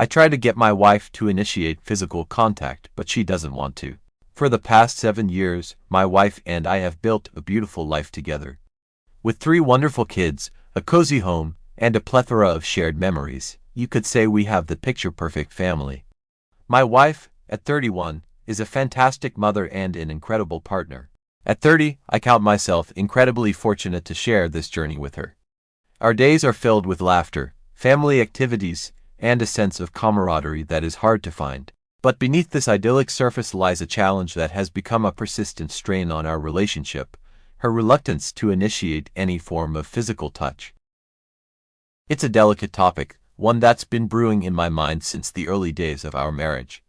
I try to get my wife to initiate physical contact, but she doesn't want to. For the past 7 years, my wife and I have built a beautiful life together. With 3 wonderful kids, a cozy home, and a plethora of shared memories, you could say we have the picture-perfect family. My wife, at 31, is a fantastic mother and an incredible partner. At 30, I count myself incredibly fortunate to share this journey with her. Our days are filled with laughter, family activities, and a sense of camaraderie that is hard to find. But beneath this idyllic surface lies a challenge that has become a persistent strain on our relationship: her reluctance to initiate any form of physical touch. It's a delicate topic, one that's been brewing in my mind since the early days of our marriage.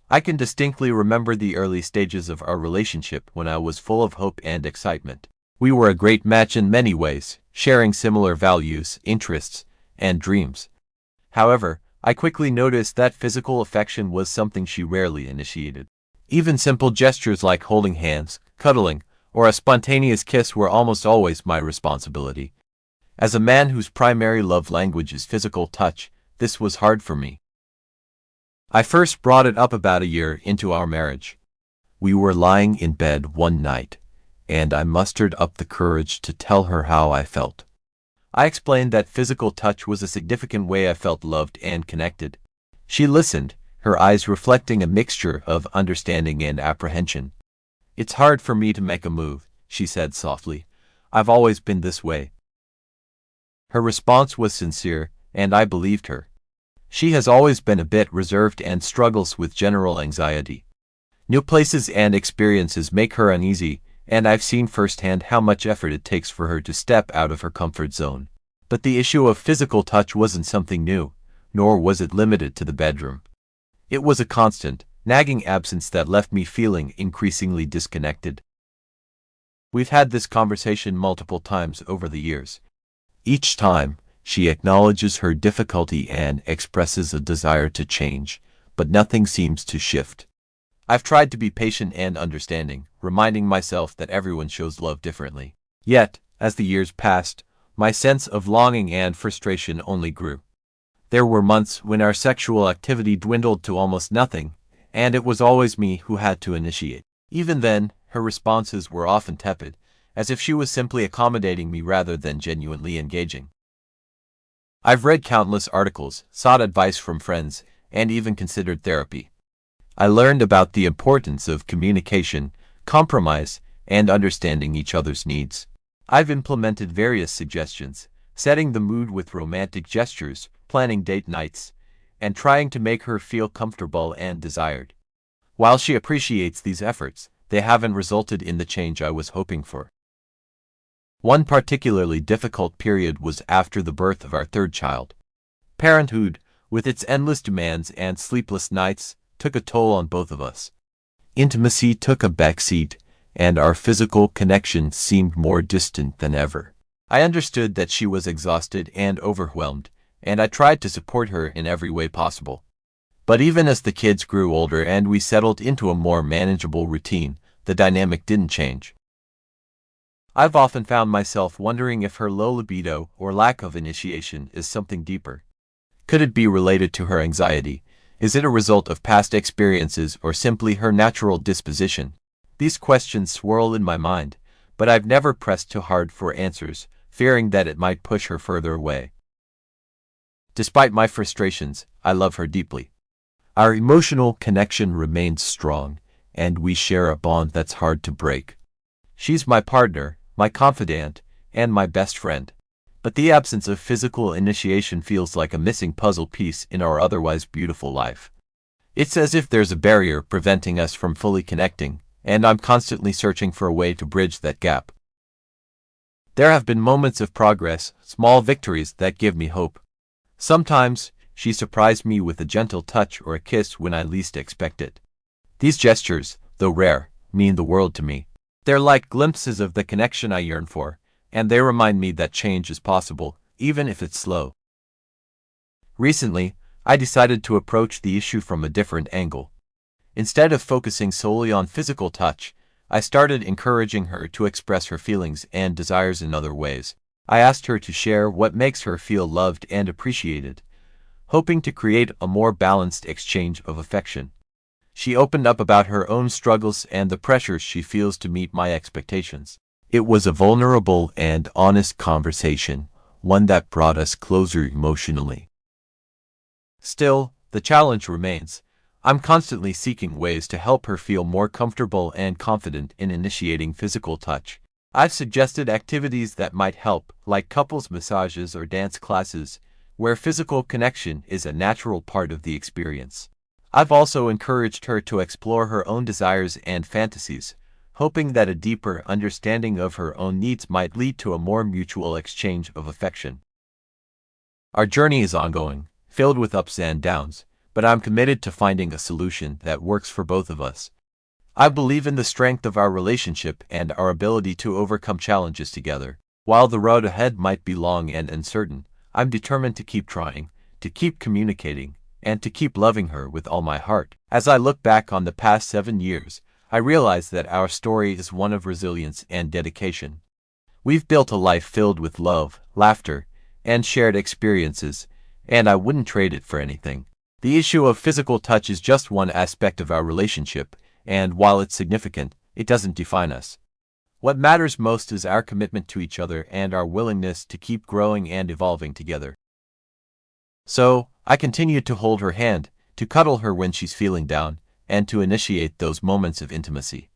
I can distinctly remember the early stages of our relationship when I was full of hope and excitement. We were a great match in many ways, sharing similar values, interests, and dreams. However, I quickly noticed that physical affection was something she rarely initiated. Even simple gestures like holding hands, cuddling, or a spontaneous kiss were almost always my responsibility. As a man whose primary love language is physical touch, this was hard for me. I first brought it up about a year into our marriage. We were lying in bed one night, and I mustered up the courage to tell her how I felt. I explained that physical touch was a significant way I felt loved and connected. She listened, her eyes reflecting a mixture of understanding and apprehension. "It's hard for me to make a move," she said softly. "I've always been this way." Her response was sincere, and I believed her. She has always been a bit reserved and struggles with general anxiety. New places and experiences make her uneasy, and I've seen firsthand how much effort it takes for her to step out of her comfort zone. But the issue of physical touch wasn't something new, nor was it limited to the bedroom. It was a constant, nagging absence that left me feeling increasingly disconnected. We've had this conversation multiple times over the years. Each time, she acknowledges her difficulty and expresses a desire to change, but nothing seems to shift. I've tried to be patient and understanding, reminding myself that everyone shows love differently. Yet, as the years passed, my sense of longing and frustration only grew. There were months when our sexual activity dwindled to almost nothing, and it was always me who had to initiate. Even then, her responses were often tepid, as if she was simply accommodating me rather than genuinely engaging. I've read countless articles, sought advice from friends, and even considered therapy. I learned about the importance of communication, compromise, and understanding each other's needs. I've implemented various suggestions, setting the mood with romantic gestures, planning date nights, and trying to make her feel comfortable and desired. While she appreciates these efforts, they haven't resulted in the change I was hoping for. One particularly difficult period was after the birth of our 3rd child. Parenthood, with its endless demands and sleepless nights, took a toll on both of us. Intimacy took a backseat, and our physical connection seemed more distant than ever. I understood that she was exhausted and overwhelmed, and I tried to support her in every way possible. But even as the kids grew older and we settled into a more manageable routine, the dynamic didn't change. I've often found myself wondering if her low libido or lack of initiation is something deeper. Could it be related to her anxiety? Is it a result of past experiences or simply her natural disposition? These questions swirl in my mind, but I've never pressed too hard for answers, fearing that it might push her further away. Despite my frustrations, I love her deeply. Our emotional connection remains strong, and we share a bond that's hard to break. She's my partner, my confidant, and my best friend. But the absence of physical initiation feels like a missing puzzle piece in our otherwise beautiful life. It's as if there's a barrier preventing us from fully connecting, and I'm constantly searching for a way to bridge that gap. There have been moments of progress, small victories that give me hope. Sometimes, she surprised me with a gentle touch or a kiss when I least expect it. These gestures, though rare, mean the world to me. They're like glimpses of the connection I yearn for, and they remind me that change is possible, even if it's slow. Recently, I decided to approach the issue from a different angle. Instead of focusing solely on physical touch, I started encouraging her to express her feelings and desires in other ways. I asked her to share what makes her feel loved and appreciated, hoping to create a more balanced exchange of affection. She opened up about her own struggles and the pressures she feels to meet my expectations. It was a vulnerable and honest conversation, one that brought us closer emotionally. Still, the challenge remains. I'm constantly seeking ways to help her feel more comfortable and confident in initiating physical touch. I've suggested activities that might help, like couples massages or dance classes, where physical connection is a natural part of the experience. I've also encouraged her to explore her own desires and fantasies, hoping that a deeper understanding of her own needs might lead to a more mutual exchange of affection. Our journey is ongoing, filled with ups and downs, but I'm committed to finding a solution that works for both of us. I believe in the strength of our relationship and our ability to overcome challenges together. While the road ahead might be long and uncertain, I'm determined to keep trying, to keep communicating, and to keep loving her with all my heart. As I look back on the past 7 years, I realize that our story is one of resilience and dedication. We've built a life filled with love, laughter, and shared experiences, and I wouldn't trade it for anything. The issue of physical touch is just one aspect of our relationship, and while it's significant, it doesn't define us. What matters most is our commitment to each other and our willingness to keep growing and evolving together. So, I continue to hold her hand, to cuddle her when she's feeling down, and to initiate those moments of intimacy.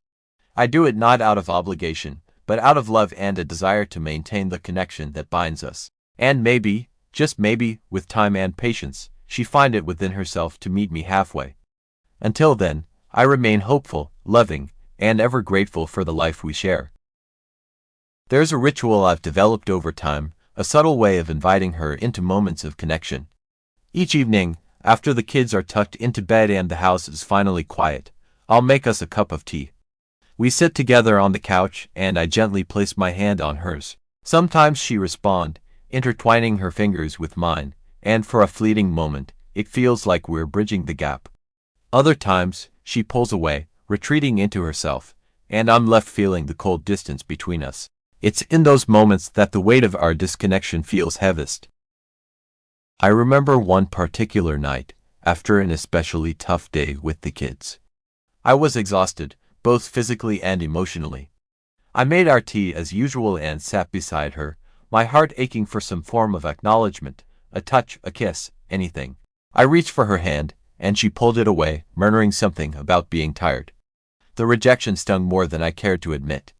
I do it not out of obligation, but out of love and a desire to maintain the connection that binds us. And maybe, just maybe, with time and patience, she find it within herself to meet me halfway. Until then, I remain hopeful, loving, and ever grateful for the life we share. There's a ritual I've developed over time, a subtle way of inviting her into moments of connection. Each evening, after the kids are tucked into bed and the house is finally quiet, I'll make us a cup of tea. We sit together on the couch and I gently place my hand on hers. Sometimes she responds, intertwining her fingers with mine, and for a fleeting moment, it feels like we're bridging the gap. Other times, she pulls away, retreating into herself, and I'm left feeling the cold distance between us. It's in those moments that the weight of our disconnection feels heaviest. I remember one particular night, after an especially tough day with the kids. I was exhausted, both physically and emotionally. I made our tea as usual and sat beside her, my heart aching for some form of acknowledgement, a touch, a kiss, anything. I reached for her hand, and she pulled it away, murmuring something about being tired. The rejection stung more than I cared to admit.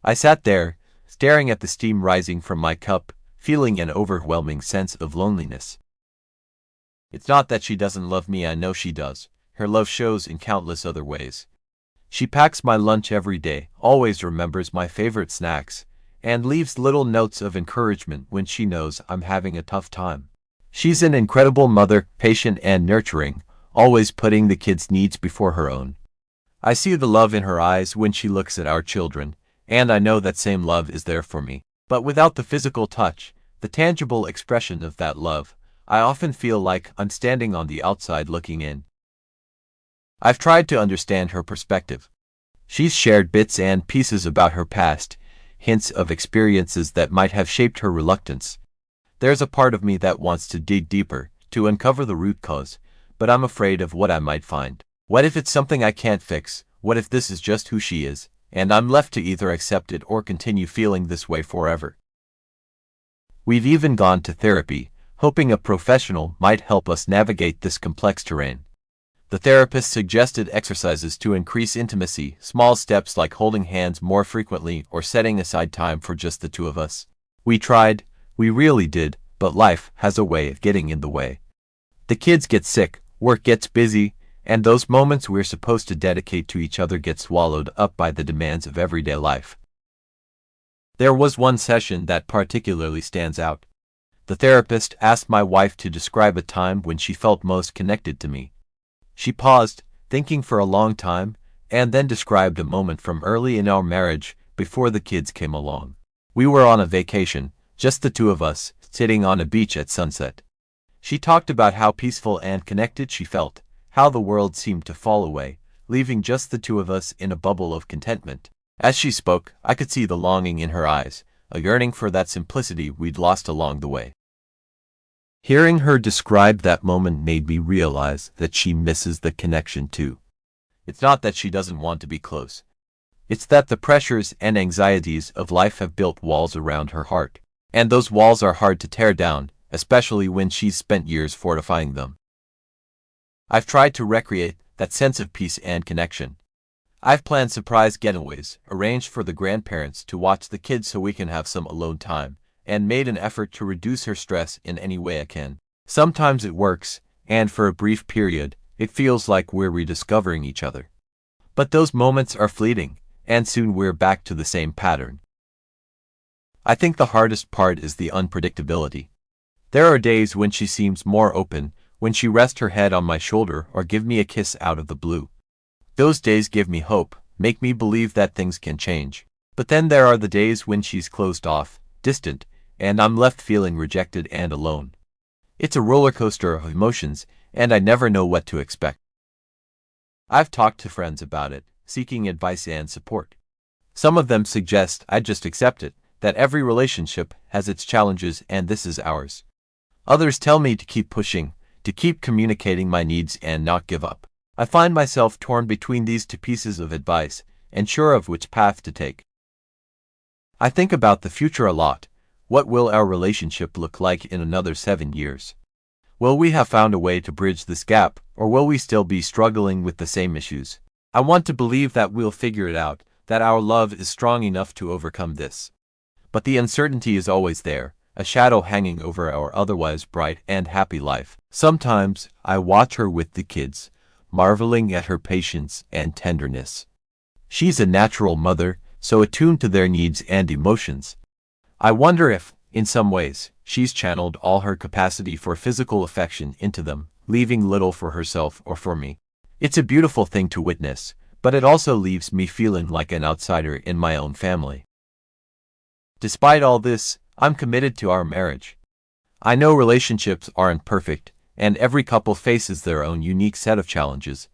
I sat there, staring at the steam rising from my cup, feeling an overwhelming sense of loneliness. It's not that she doesn't love me, I know she does. Her love shows in countless other ways. She packs my lunch every day, always remembers my favorite snacks, and leaves little notes of encouragement when she knows I'm having a tough time. She's an incredible mother, patient and nurturing, always putting the kids' needs before her own. I see the love in her eyes when she looks at our children, and I know that same love is there for me. But without the physical touch, the tangible expression of that love, I often feel like I'm standing on the outside looking in. I've tried to understand her perspective. She's shared bits and pieces about her past, hints of experiences that might have shaped her reluctance. There's a part of me that wants to dig deeper, to uncover the root cause, but I'm afraid of what I might find. What if it's something I can't fix? What if this is just who she is, and I'm left to either accept it or continue feeling this way forever? We've even gone to therapy, hoping a professional might help us navigate this complex terrain. The therapist suggested exercises to increase intimacy, small steps like holding hands more frequently or setting aside time for just the two of us. We tried, we really did, but life has a way of getting in the way. The kids get sick, work gets busy, and those moments we're supposed to dedicate to each other get swallowed up by the demands of everyday life. There was one session that particularly stands out. The therapist asked my wife to describe a time when she felt most connected to me. She paused, thinking for a long time, and then described a moment from early in our marriage, before the kids came along. We were on a vacation, just the two of us, sitting on a beach at sunset. She talked about how peaceful and connected she felt, how the world seemed to fall away, leaving just the two of us in a bubble of contentment. As she spoke, I could see the longing in her eyes, a yearning for that simplicity we'd lost along the way. Hearing her describe that moment made me realize that she misses the connection too. It's not that she doesn't want to be close. It's that the pressures and anxieties of life have built walls around her heart. And those walls are hard to tear down, especially when she's spent years fortifying them. I've tried to recreate that sense of peace and connection. I've planned surprise getaways, arranged for the grandparents to watch the kids so we can have some alone time, and made an effort to reduce her stress in any way I can. Sometimes it works, and for a brief period, it feels like we're rediscovering each other. But those moments are fleeting, and soon we're back to the same pattern. I think the hardest part is the unpredictability. There are days when she seems more open, when she rests her head on my shoulder or give me a kiss out of the blue. Those days give me hope, make me believe that things can change. But then there are the days when she's closed off, distant, and I'm left feeling rejected and alone. It's a roller coaster of emotions, and I never know what to expect. I've talked to friends about it, seeking advice and support. Some of them suggest I just accept it, that every relationship has its challenges and this is ours. Others tell me to keep pushing, to keep communicating my needs and not give up. I find myself torn between these two pieces of advice, unsure of which path to take. I think about the future a lot. What will our relationship look like in another 7 years? Will we have found a way to bridge this gap, or will we still be struggling with the same issues? I want to believe that we'll figure it out, that our love is strong enough to overcome this. But the uncertainty is always there, a shadow hanging over our otherwise bright and happy life. Sometimes I watch her with the kids, marveling at her patience and tenderness. She's a natural mother, so attuned to their needs and emotions. I wonder if, in some ways, she's channeled all her capacity for physical affection into them, leaving little for herself or for me. It's a beautiful thing to witness, but it also leaves me feeling like an outsider in my own family. Despite all this, I'm committed to our marriage. I know relationships aren't perfect, and every couple faces their own unique set of challenges.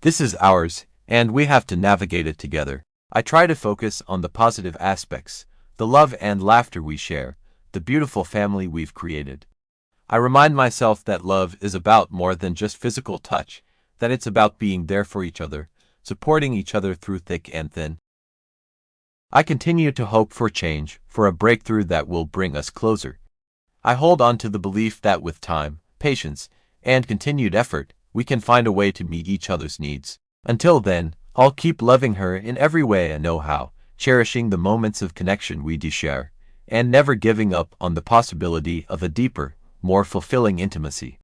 This is ours, and we have to navigate it together. I try to focus on the positive aspects, the love and laughter we share, the beautiful family we've created. I remind myself that love is about more than just physical touch, that it's about being there for each other, supporting each other through thick and thin. I continue to hope for change, for a breakthrough that will bring us closer. I hold on to the belief that with time, patience, and continued effort, we can find a way to meet each other's needs. Until then, I'll keep loving her in every way I know how, cherishing the moments of connection we do share, and never giving up on the possibility of a deeper, more fulfilling intimacy.